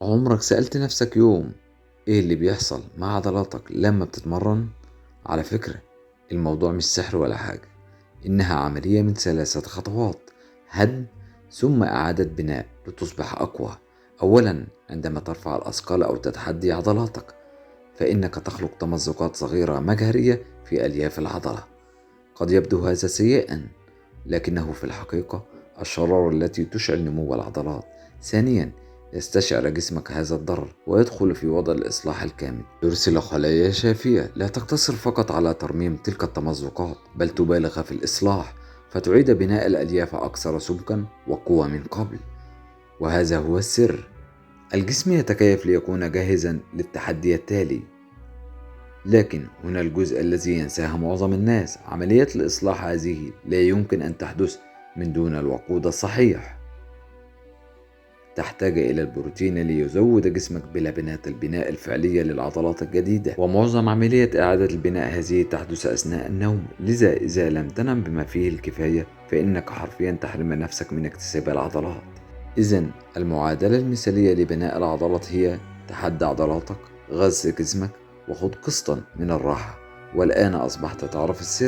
عمرك سألت نفسك يوم ايه اللي بيحصل مع عضلاتك لما بتتمرن؟ على فكرة، الموضوع مش سحر ولا حاجة. إنها عملية من 3 خطوات: هدم ثم إعادة بناء لتصبح أقوى. أولا، عندما ترفع الأثقال أو تتحدي عضلاتك، فإنك تخلق تمزقات صغيرة مجهرية في ألياف العضلة. قد يبدو هذا سيئا، لكنه في الحقيقة الشرارة التي تشعل نمو العضلات. ثانيا، يستشعر جسمك هذا الضرر ويدخل في وضع الإصلاح الكامل. يرسل خلايا شافية لا تقتصر فقط على ترميم تلك التمزقات، بل تبالغ في الإصلاح فتعيد بناء الألياف أكثر سمكا وقوة من قبل. وهذا هو السر: الجسم يتكيف ليكون جاهزا للتحدي التالي. لكن هنا الجزء الذي ينساه معظم الناس: عملية الإصلاح هذه لا يمكن أن تحدث من دون الوقود الصحيح. تحتاج إلى البروتين ليزود جسمك بلبنات البناء الفعلية للعضلات الجديدة، ومعظم عملية إعادة البناء هذه تحدث أثناء النوم. لذا إذا لم تنم بما فيه الكفاية فإنك حرفيا تحرم نفسك من اكتساب العضلات. إذن المعادلة المثالية لبناء العضلات هي: تحدى عضلاتك، غذي جسمك، وخذ قسطا من الراحة. والآن أصبحت تعرف السر.